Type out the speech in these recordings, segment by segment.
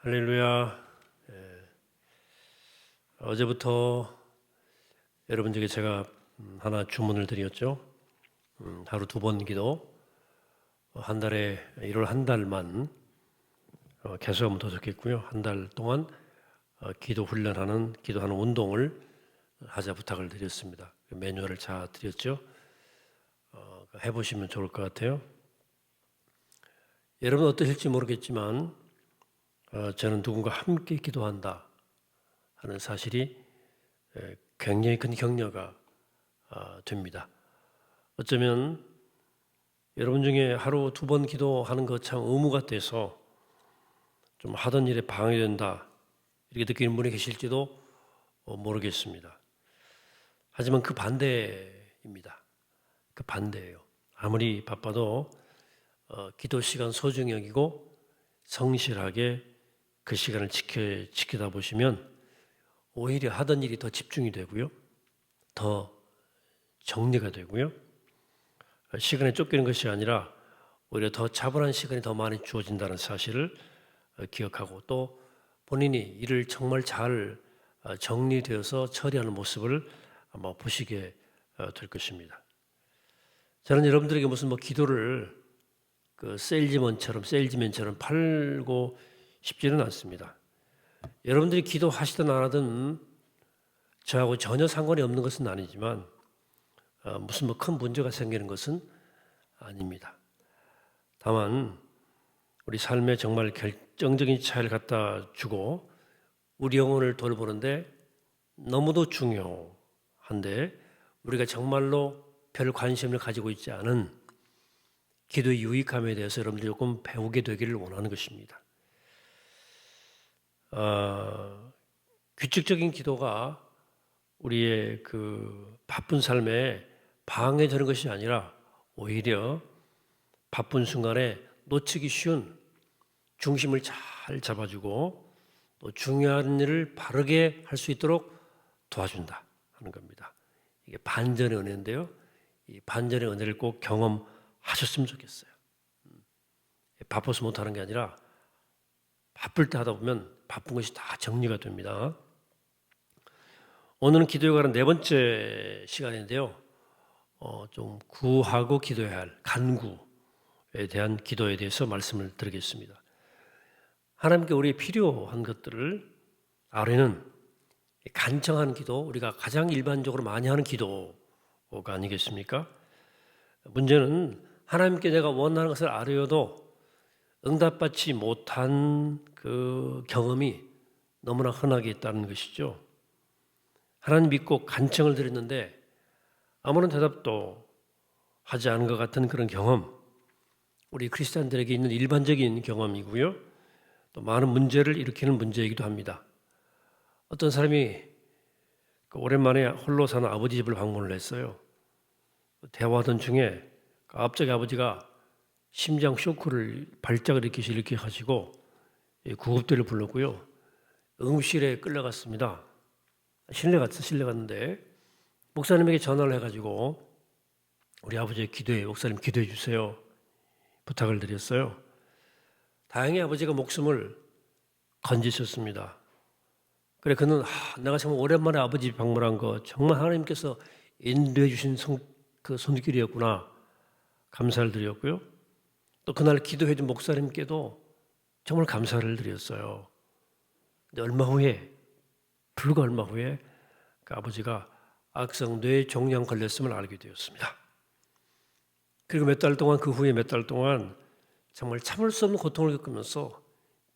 할렐루야. 어제부터 여러분들에게 제가 하나 주문을 드렸죠. 하루 2번 기도, 한 달에 1월 한 달만 개수하면 더 좋겠고요. 한 달 동안 기도 훈련하는, 기도하는 운동을 하자 부탁을 드렸습니다. 매뉴얼을 잘 드렸죠. 해보시면 좋을 것 같아요. 여러분 어떠실지 모르겠지만 저는 누군가 함께 기도한다 하는 사실이 굉장히 큰 격려가 됩니다. 어쩌면 여러분 중에 하루 2번 기도하는 것 참 의무가 돼서 좀 하던 일에 방해된다 이렇게 느끼는 분이 계실지도 모르겠습니다. 하지만 그 반대입니다. 그 반대예요. 아무리 바빠도 기도 시간 소중히 여기고 성실하게 그 시간을 지키다 보시면 오히려 하던 일이 더 집중이 되고요. 더 정리가 되고요. 시간에 쫓기는 것이 아니라 오히려 더 차분한 시간이 더 많이 주어진다는 사실을 기억하고 또 본인이 일을 정말 잘 정리되어서 처리하는 모습을 아마 보시게 될 것입니다. 저는 여러분들에게 무슨 기도를 세일즈맨처럼 팔고 싶지는 않습니다. 여러분들이 기도하시든 안 하든 저하고 전혀 상관이 없는 것은 아니지만 무슨 큰 문제가 생기는 것은 아닙니다. 다만 우리 삶에 정말 결정적인 차이를 갖다 주고 우리 영혼을 돌보는데 너무도 중요한데 우리가 정말로 별 관심을 가지고 있지 않은 기도의 유익함에 대해서 여러분들이 조금 배우게 되기를 원하는 것입니다. 규칙적인 기도가 우리의 그 바쁜 삶에 방해되는 것이 아니라 오히려 바쁜 순간에 놓치기 쉬운 중심을 잘 잡아주고 또 중요한 일을 바르게 할 수 있도록 도와준다 하는 겁니다. 이게 반전의 은혜인데요. 이 반전의 은혜를 꼭 경험하셨으면 좋겠어요. 바빠서 못하는 게 아니라 바쁠 때 하다 보면 바쁜 것이 다 정리가 됩니다. 오늘은 기도에 관한 4번째 시간인데요. 좀 구하고 기도해야 할 간구에 대한 기도에 대해서 말씀을 드리겠습니다. 하나님께 우리의 필요한 것들을 아뢰는 간청하는 기도, 우리가 가장 일반적으로 많이 하는 기도가 아니겠습니까? 문제는 하나님께 내가 원하는 것을 아뢰어도 응답받지 못한 그 경험이 너무나 흔하게 있다는 것이죠. 하나님 믿고 간청을 드렸는데 아무런 대답도 하지 않은 것 같은 그런 경험, 우리 크리스찬들에게 있는 일반적인 경험이고요. 또 많은 문제를 일으키는 문제이기도 합니다. 어떤 사람이 오랜만에 홀로 사는 아버지 집을 방문을 했어요. 대화하던 중에 갑자기 아버지가 심장 쇼크를 발작을 이렇게 하시고 구급대를 불렀고요. 응급실에 끌려갔습니다. 실내 갔는데 목사님에게 전화를 해가지고 우리 아버지 목사님 기도해 주세요. 부탁을 드렸어요. 다행히 아버지가 목숨을 건지셨습니다. 그래 그는 내가 정말 오랜만에 아버지 방문한 거 정말 하나님께서 인도해 주신 그 손길이었구나 감사를 드렸고요. 또 그날 기도해 준 목사님께도 정말 감사를 드렸어요. 근데 불과 얼마 후에 그 아버지가 악성 뇌종양 걸렸음을 알게 되었습니다. 그리고 그 후에 몇 달 동안 정말 참을 수 없는 고통을 겪으면서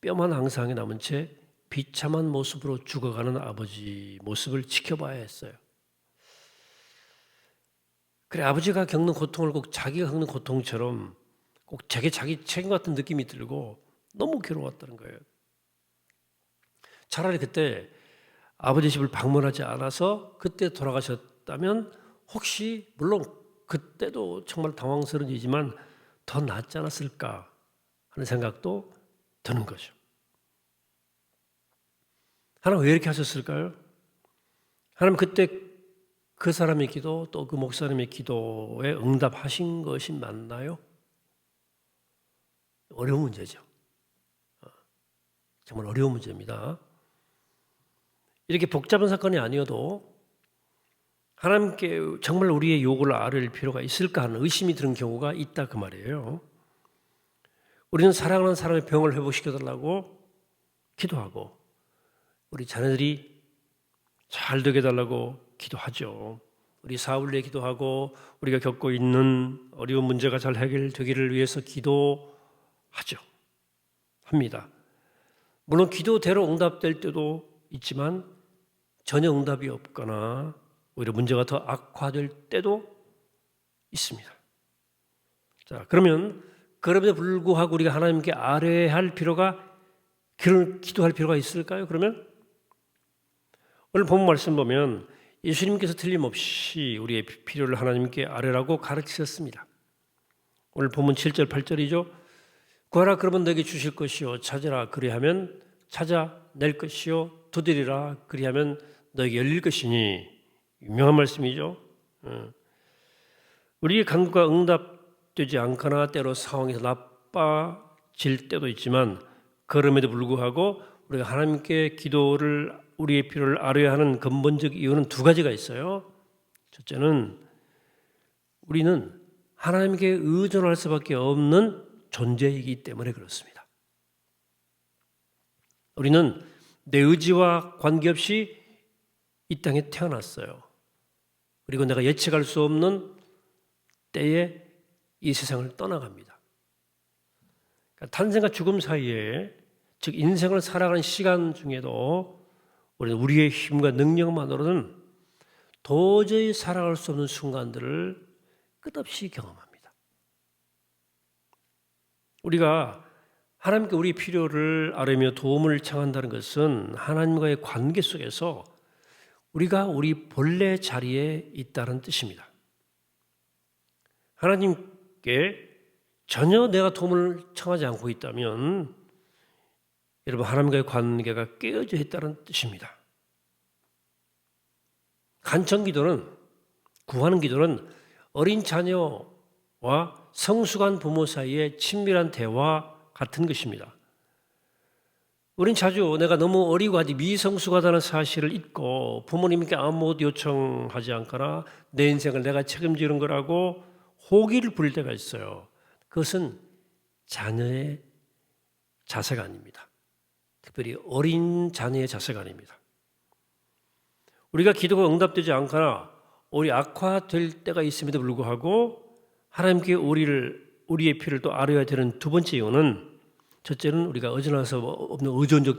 뼈만 앙상하게 남은 채 비참한 모습으로 죽어가는 아버지 모습을 지켜봐야 했어요. 그래 아버지가 겪는 고통을 꼭 자기가 겪는 고통처럼 꼭 자기 책임 같은 느낌이 들고 너무 괴로웠다는 거예요. 차라리 그때 아버지 집을 방문하지 않아서 그때 돌아가셨다면 혹시 물론 그때도 정말 당황스러운 일이지만 더 낫지 않았을까 하는 생각도 드는 거죠. 하나님 왜 이렇게 하셨을까요? 하나님 그때 그 사람의 기도 또 그 목사님의 기도에 응답하신 것이 맞나요? 어려운 문제죠. 정말 어려운 문제입니다. 이렇게 복잡한 사건이 아니어도 하나님께 정말 우리의 요구를 아뢰을 필요가 있을까 하는 의심이 드는 경우가 있다 그 말이에요. 우리는 사랑하는 사람의 병을 회복시켜달라고 기도하고 우리 자녀들이 잘 되게 해달라고 기도하죠. 우리 사업을 위해 기도하고 우리가 겪고 있는 어려운 문제가 잘 해결되기를 위해서 기도하죠. 합니다. 물론 기도대로 응답될 때도 있지만 전혀 응답이 없거나 오히려 문제가 더 악화될 때도 있습니다. 자, 그러면 그럼에도 불구하고 우리가 하나님께 아뢰야 할 필요가, 기도할 필요가 있을까요? 그러면 오늘 본문 말씀 보면 예수님께서 틀림없이 우리의 필요를 하나님께 아뢰라고 가르치셨습니다. 오늘 본문 7절 8절이죠. 구하라 그러면 너에게 주실 것이요 찾으라 그리하면 찾아낼 것이요 두드리라 그리하면 너에게 열릴 것이니, 유명한 말씀이죠. 우리의 간구가 응답되지 않거나 때로 상황이 더 나빠질 때도 있지만 그럼에도 불구하고 우리가 하나님께 기도를, 우리의 필요를 아뢰야 하는 근본적 이유는 두 가지가 있어요. 첫째는 우리는 하나님께 의존할 수밖에 없는 존재이기 때문에 그렇습니다. 우리는 내 의지와 관계없이 이 땅에 태어났어요. 그리고 내가 예측할 수 없는 때에 이 세상을 떠나갑니다. 그러니까 탄생과 죽음 사이에, 즉 인생을 살아가는 시간 중에도 우리는 우리의 힘과 능력만으로는 도저히 살아갈 수 없는 순간들을 끝없이 경험합니다. 우리가 하나님께 우리 필요를 아뢰며 도움을 청한다는 것은 하나님과의 관계 속에서 우리가 우리 본래 자리에 있다는 뜻입니다. 하나님께 전혀 내가 도움을 청하지 않고 있다면 여러분 하나님과의 관계가 깨어져 있다는 뜻입니다. 간청기도는, 구하는 기도는 어린 자녀와 성숙한 부모 사이의 친밀한 대화 같은 것입니다. 우린 자주 내가 너무 어리고 아직 미성숙하다는 사실을 잊고 부모님께 아무것도 요청하지 않거나 내 인생을 내가 책임지는 거라고 호기를 부릴 때가 있어요. 그것은 자녀의 자세가 아닙니다. 특별히 어린 자녀의 자세가 아닙니다. 우리가 기도가 응답되지 않거나 오히려 악화될 때가 있음에도 불구하고 하나님께 우리의 필요를 또 아뢰어야 되는 두 번째 이유는, 첫째는 우리가 어지러워서 없는 의존적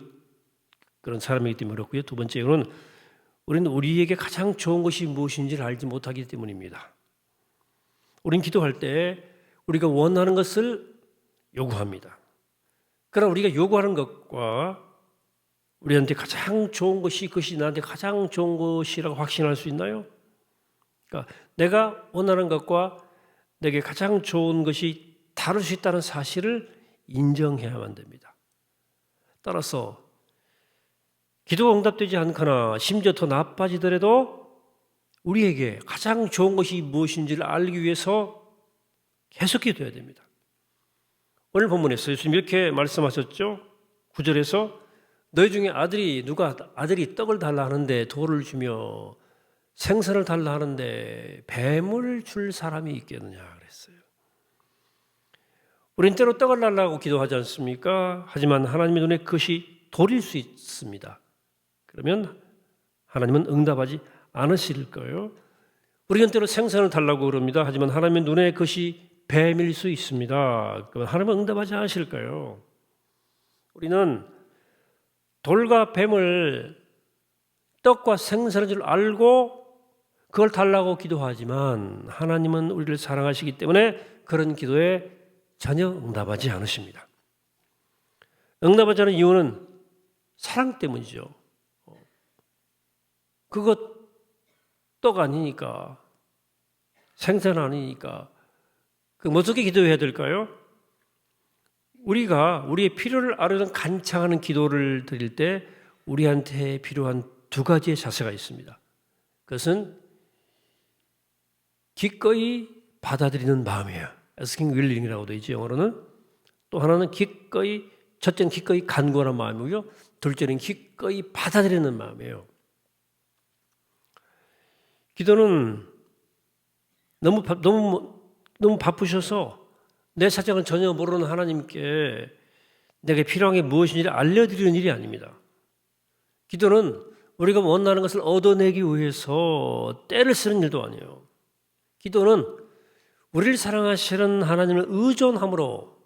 그런 사람이기 때문에 그렇고요. 두 번째 이유는 우리는 우리에게 가장 좋은 것이 무엇인지를 알지 못하기 때문입니다. 우리는 기도할 때 우리가 원하는 것을 요구합니다. 그러나 우리가 요구하는 것과 우리한테 가장 좋은 것이, 그것이 나한테 가장 좋은 것이라고 확신할 수 있나요? 그러니까 내가 원하는 것과 내게 가장 좋은 것이 다를 수 있다는 사실을 인정해야만 됩니다. 따라서 기도가 응답되지 않거나 심지어 더 나빠지더라도 우리에게 가장 좋은 것이 무엇인지를 알기 위해서 계속 기도해야 됩니다. 오늘 본문에서 예수님 이렇게 말씀하셨죠. 9절에서 너희 중에 아들이 떡을 달라 하는데 돌을 주며 생선을 달라 하는데 뱀을 줄 사람이 있겠느냐 그랬어요. 우린 때로 떡을 달라고 기도하지 않습니까? 하지만 하나님의 눈에 그것이 돌일 수 있습니다. 그러면 하나님은 응답하지 않으실 거예요. 우리는 때로 생선을 달라고 그럽니다. 하지만 하나님의 눈에 그것이 뱀일 수 있습니다. 그러면 하나님은 응답하지 않으실 거예요. 우리는 돌과 뱀을 떡과 생선인 줄 알고 그걸 달라고 기도하지만 하나님은 우리를 사랑하시기 때문에 그런 기도에 전혀 응답하지 않으십니다. 응답하지 않은 이유는 사랑 때문이죠. 그것 떡 아니니까, 생선 아니니까. 그럼 어떻게 기도해야 될까요? 우리가 우리의 필요를 아뢰는 간청하는 기도를 드릴 때 우리한테 필요한 두 가지의 자세가 있습니다. 그것은 기꺼이 받아들이는 마음이에요. asking willing이라고 되어 있죠, 영어로는. 또 하나는 기꺼이 첫째는 기꺼이 간구하는 마음이고요. 둘째는 기꺼이 받아들이는 마음이에요. 기도는 너무 바쁘셔서 내 사정을 전혀 모르는 하나님께 내게 필요한 게 무엇인지를 알려드리는 일이 아닙니다. 기도는 우리가 원하는 것을 얻어내기 위해서 때를 쓰는 일도 아니에요. 기도는 우리를 사랑하시는 하나님을 의존함으로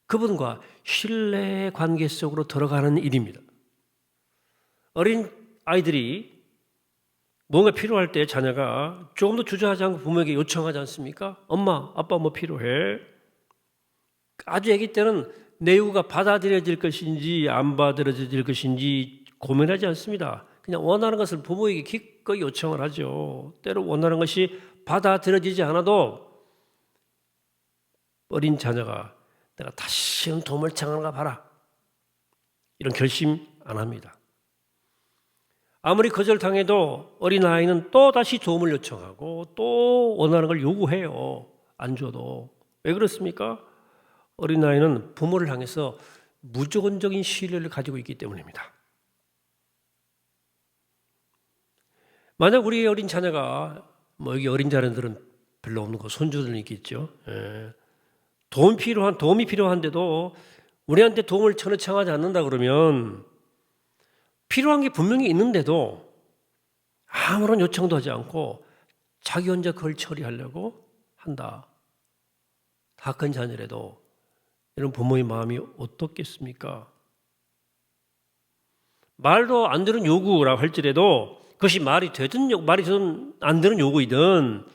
그분과 신뢰의 관계 속으로 들어가는 일입니다. 어린 아이들이 뭔가 필요할 때 자녀가 조금 더 주저하지 않고 부모에게 요청하지 않습니까? 엄마, 아빠 뭐 필요해? 아주 아기 때는 내 요구가 받아들여질 것인지 안 받아들여질 것인지 고민하지 않습니다. 그냥 원하는 것을 부모에게 기꺼이 요청을 하죠. 때로 원하는 것이 받아들여지지 않아도 어린 자녀가 내가 다시는 도움을 청하는가 봐라, 이런 결심 안 합니다. 아무리 거절당해도 어린아이는 또 다시 도움을 요청하고 또 원하는 걸 요구해요. 안 줘도. 왜 그렇습니까? 어린아이는 부모를 향해서 무조건적인 신뢰를 가지고 있기 때문입니다. 만약 우리 어린 자녀가, 여기 어린 자녀들은 별로 없는 거 손주들은 있겠죠. 도움이 필요한데도 우리한테 도움을 전혀 청하지 않는다 그러면 필요한 게 분명히 있는데도 아무런 요청도 하지 않고 자기 혼자 그걸 처리하려고 한다. 다 큰 자녀라도 이런 부모의 마음이 어떻겠습니까? 말도 안 되는 요구라고 할지라도 그것이 말이 되든 안 되는 요구이든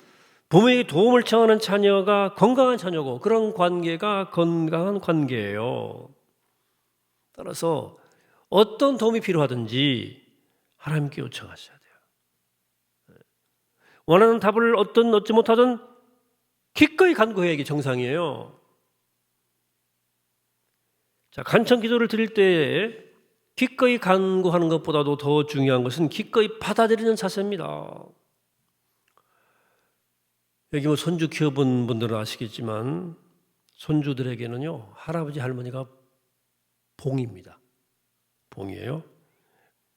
부모에게 도움을 청하는 자녀가 건강한 자녀고 그런 관계가 건강한 관계예요. 따라서 어떤 도움이 필요하든지 하나님께 요청하셔야 돼요. 원하는 답을 얻지 못하든 기꺼이 간구해야 이게 정상이에요. 자, 간청 기도를 드릴 때 기꺼이 간구하는 것보다도 더 중요한 것은 기꺼이 받아들이는 자세입니다. 여기 손주 키워본 분들은 아시겠지만 손주들에게는요, 할아버지 할머니가 봉입니다. 봉이에요.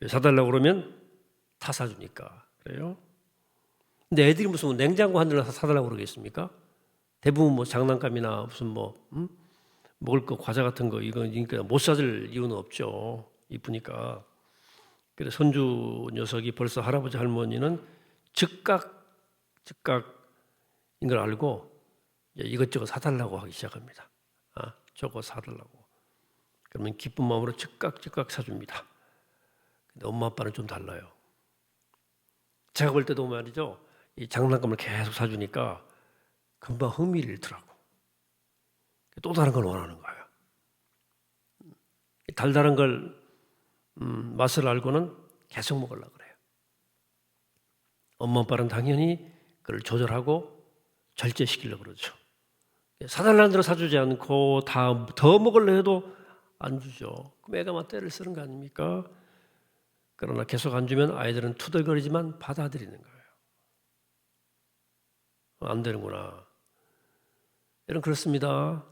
사달라고 그러면 다 사주니까 그래요. 근데 애들이 무슨 냉장고 한 대를 사달라고 그러겠습니까? 대부분 장난감이나 무슨 먹을 거 과자 같은 거 이거 그러니까 못 사줄 이유는 없죠. 이쁘니까. 그래서 손주 녀석이 벌써 할아버지 할머니는 즉각인 걸 알고 이것저것 사달라고 하기 시작합니다. 저거 사달라고. 그러면 기쁜 마음으로 즉각 사줍니다. 근데 엄마 아빠는 좀 달라요. 제가 볼 때도 말이죠, 이 장난감을 계속 사주니까 금방 흥미를 잃더라고. 또 다른 걸 원하는 거예요. 달달한 걸 맛을 알고는 계속 먹으려고 그래요. 엄마 아빠는 당연히 그걸 조절하고 절제시키려고 그러죠. 사달라는 대로 사주지 않고 더 먹으려 해도 안 주죠. 그럼 애가 막 때를 쓰는 거 아닙니까? 그러나 계속 안 주면 아이들은 투덜거리지만 받아들이는 거예요. 안 되는구나. 여러분 그렇습니다.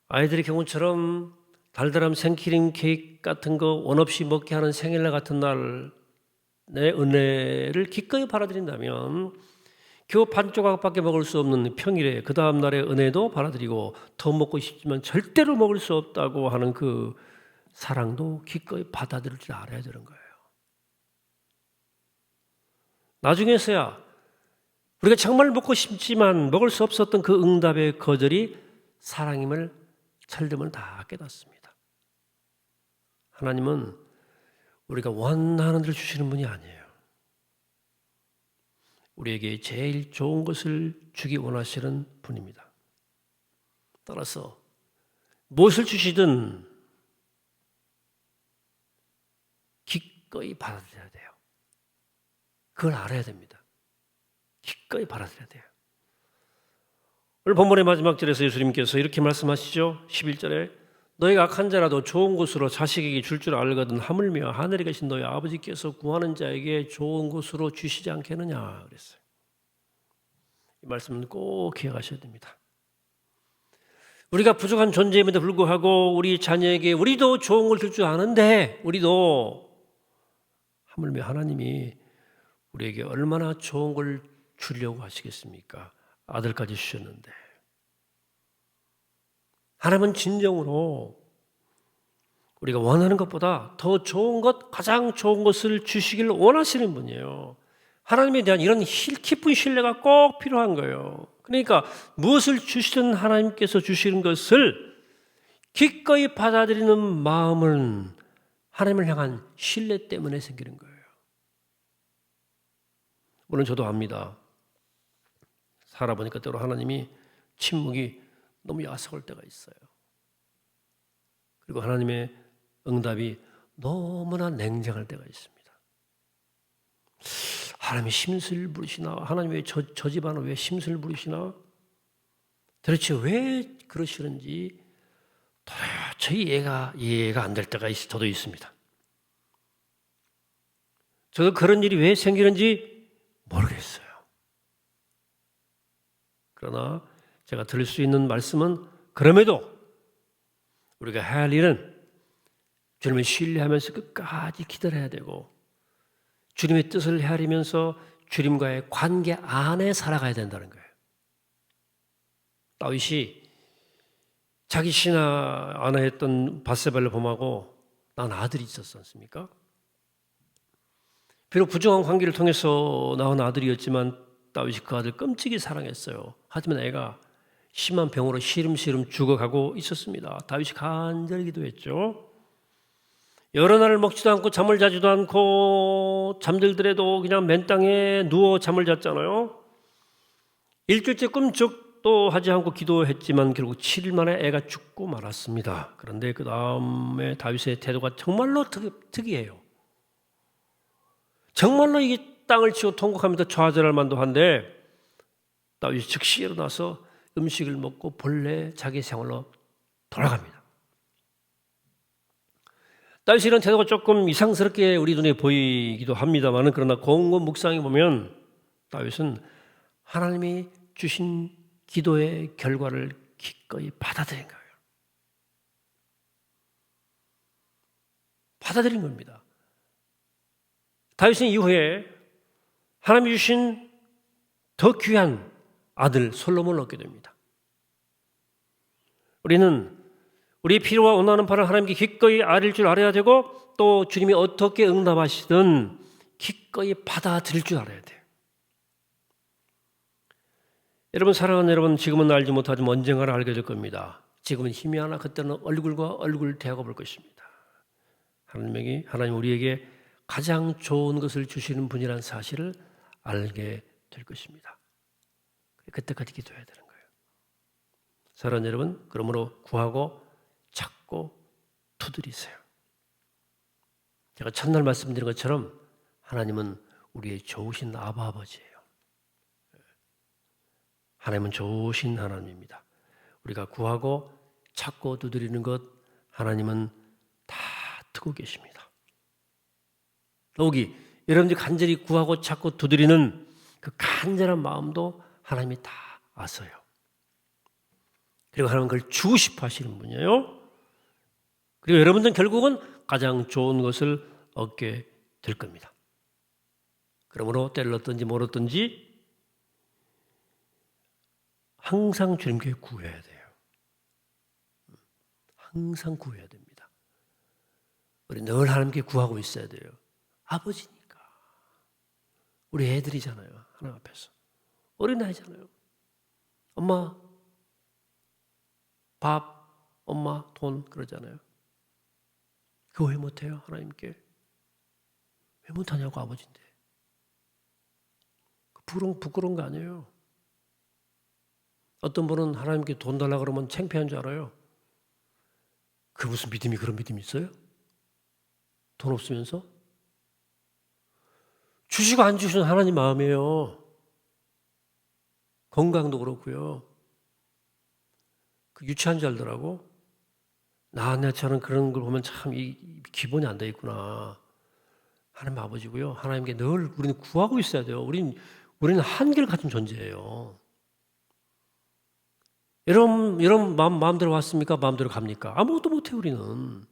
아이들의 경우처럼 달달한 생크림 케이크 같은 거 원 없이 먹게 하는 생일날 같은 날 내 은혜를 기꺼이 받아들인다면 겨우 반 조각밖에 먹을 수 없는 평일에 그 다음 날의 은혜도 받아들이고 더 먹고 싶지만 절대로 먹을 수 없다고 하는 그 사랑도 기꺼이 받아들일 줄 알아야 되는 거예요. 나중에서야 우리가 정말 먹고 싶지만 먹을 수 없었던 그 응답의 거절이 사랑임을 철들면 다 깨닫습니다. 하나님은 우리가 원하는 대로 주시는 분이 아니에요. 우리에게 제일 좋은 것을 주기 원하시는 분입니다. 따라서 무엇을 주시든 기꺼이 받아들여야 돼요. 그걸 알아야 됩니다. 기꺼이 받아들여야 돼요. 오늘 본문의 마지막 절에서 예수님께서 이렇게 말씀하시죠. 11절에 너희가 악한 자라도 좋은 것으로 자식에게 줄 줄 알거든 하물며 하늘에 계신 너희 아버지께서 구하는 자에게 좋은 것으로 주시지 않겠느냐 그랬어요. 이 말씀은 꼭 기억하셔야 됩니다. 우리가 부족한 존재임에도 불구하고 우리 자녀에게 우리도 좋은 걸 줄 줄 아는데 우리도 하물며 하나님이 우리에게 얼마나 좋은 걸 주려고 하시겠습니까? 아들까지 주셨는데. 하나님은 진정으로 우리가 원하는 것보다 더 좋은 것, 가장 좋은 것을 주시기를 원하시는 분이에요. 하나님에 대한 이런 깊은 신뢰가 꼭 필요한 거예요. 그러니까 무엇을 주시든 하나님께서 주시는 것을 기꺼이 받아들이는 마음은 하나님을 향한 신뢰 때문에 생기는 거예요. 물론 저도 압니다. 살아보니까 때로 하나님이 침묵이 너무 야속할 때가 있어요. 그리고 하나님의 응답이 너무나 냉정할 때가 있습니다. 하나님이 심술 부리시나? 하나님 왜 저 집안은 왜 심술 부리시나? 도대체 왜 그러시는지 도저히 이해가 안 될 때가 저도 있습니다. 저도 그런 일이 왜 생기는지 모르겠어요. 그러나 제가 들을 수 있는 말씀은 그럼에도 우리가 해야 할 일은 주님을 신뢰하면서 끝까지 기다려야 되고 주님의 뜻을 헤아리면서 주님과의 관계 안에 살아가야 된다는 거예요. 다윗이 자기 신하 아내였던 밧세바를 범하고 난 아들이 있었지 않습니까? 비록 부정한 관계를 통해서 낳은 아들이었지만 다윗이 그 아들 끔찍이 사랑했어요. 하지만 애가 심한 병으로 시름시름 죽어가고 있었습니다. 다윗이 간절히 기도했죠. 여러 날을 먹지도 않고 잠을 자지도 않고 잠들더라도 그냥 맨 땅에 누워 잠을 잤잖아요. 일주일째 꿈쩍도 하지 않고 기도했지만 결국 7일 만에 애가 죽고 말았습니다. 그런데 그 다음에 다윗의 태도가 정말로 특이해요. 정말로 이게 땅을 치고 통곡하면서 좌절할 만도 한데 다윗이 즉시 일어나서 음식을 먹고 본래 자기 생활로 돌아갑니다. 다윗의 이런 태도가 조금 이상스럽게 우리 눈에 보이기도 합니다만 그러나 공고 묵상해 보면 다윗은 하나님이 주신 기도의 결과를 기꺼이 받아들인 거예요. 받아들인 겁니다. 다윗은 이후에 하나님이 주신 더 귀한 아들 솔로몬을 얻게 됩니다. 우리는 우리의 필요와 원하는 바를 하나님께 기꺼이 아릴 줄 알아야 되고 또 주님이 어떻게 응답하시든 기꺼이 받아들일 줄 알아야 돼요. 여러분 사랑하는 여러분 지금은 알지 못하지만 언젠가는 알게 될 겁니다. 지금은 힘이 하나 그때는 얼굴과 얼굴 대하고 볼 것입니다. 하나님 우리에게 가장 좋은 것을 주시는 분이라는 사실을 알게 될 것입니다. 그때까지 기도해야 되는 거예요. 사랑하는 여러분 그러므로 구하고 찾고 두드리세요. 제가 첫날 말씀드린 것처럼 하나님은 우리의 좋으신 아버지예요. 하나님은 좋으신 하나님입니다. 우리가 구하고 찾고 두드리는 것 하나님은 다 듣고 계십니다. 더욱이 여러분들이 간절히 구하고 찾고 두드리는 그 간절한 마음도 하나님이 다 아세요. 그리고 하나님은 그걸 주고 싶어 하시는 분이에요. 그리고 여러분들은 결국은 가장 좋은 것을 얻게 될 겁니다. 그러므로 때를 얻든지 못 얻든지 항상 주님께 구해야 돼요. 항상 구해야 됩니다. 우리 늘 하나님께 구하고 있어야 돼요. 아버지니까. 우리 애들이잖아요. 하나님 앞에서. 어린아이잖아요. 엄마 밥, 엄마 돈 그러잖아요. 그거 왜 못해요? 하나님께. 왜 못하냐고 아버지인데. 부끄러운 거 아니에요. 어떤 분은 하나님께 돈 달라고 그러면 창피한 줄 알아요. 그 무슨 믿음이 그런 믿음이 있어요? 돈 없으면서? 주시고 안 주시는 하나님 마음이에요. 건강도 그렇고요. 그 유치한 줄 알더라고. 나처럼 그런 걸 보면 참 이 기본이 안 돼 있구나. 하나님 아버지고요. 하나님께 늘 우리는 구하고 있어야 돼요. 우리는 한계를 가진 존재예요. 여러분 마음대로 왔습니까? 마음대로 갑니까? 아무것도 못해요. 우리는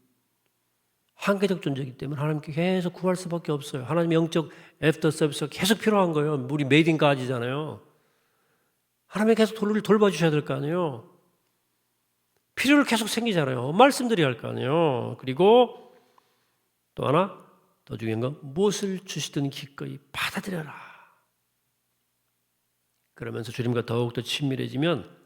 한계적 존재이기 때문에 하나님께 계속 구할 수밖에 없어요. 하나님의 영적 애프터 서비스가 계속 필요한 거예요. 우리 메이드 인 가지잖아요. 하나님이 계속 돌봐주셔야 될 거 아니에요. 필요를 계속 생기잖아요. 말씀드려야 할 거 아니에요. 그리고 또 하나 더 중요한 건 무엇을 주시든 기꺼이 받아들여라. 그러면서 주님과 더욱더 친밀해지면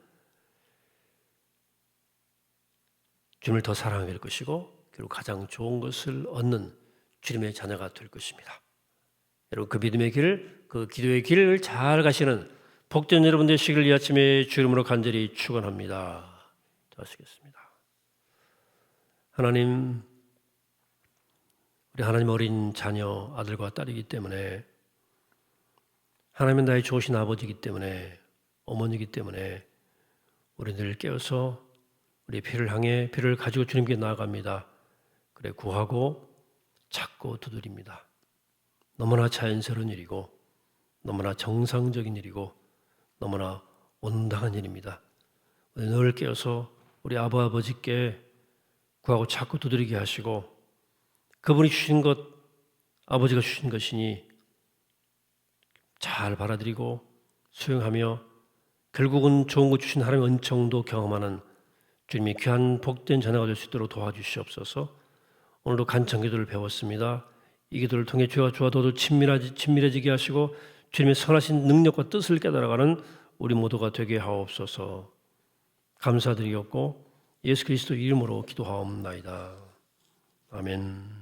주님을 더 사랑하게 될 것이고 그리고 가장 좋은 것을 얻는 주님의 자녀가 될 것입니다. 여러분 그 믿음의 길, 그 기도의 길을 잘 가시는 복된 여러분 되시길 이 아침에 주 이름으로 간절히 축원합니다. 하시겠습니다. 하나님, 우리 하나님 어린 자녀 아들과 딸이기 때문에 하나님은 나의 좋으신 아버지이기 때문에 어머니이기 때문에 우리 늘 깨어서 우리 피를 향해 피를 가지고 주님께 나아갑니다. 그래 구하고 찾고 두드립니다. 너무나 자연스러운 일이고 너무나 정상적인 일이고 너무나 온당한 일입니다. 늘 깨어서 우리 아버지께 구하고 찾고 두드리게 하시고 그분이 주신 것 아버지가 주신 것이니 잘 받아들이고 수용하며 결국은 좋은 것 주신 하나님의 은총도 경험하는 주님이 귀한 복된 자녀가 될 수 있도록 도와주시옵소서. 오늘도 간청 기도를 배웠습니다. 이 기도를 통해 주와 더더 친밀해지게 하시고 주님의 선하신 능력과 뜻을 깨달아가는 우리 모두가 되게 하옵소서. 감사드리옵고 예수 그리스도 이름으로 기도하옵나이다. 아멘.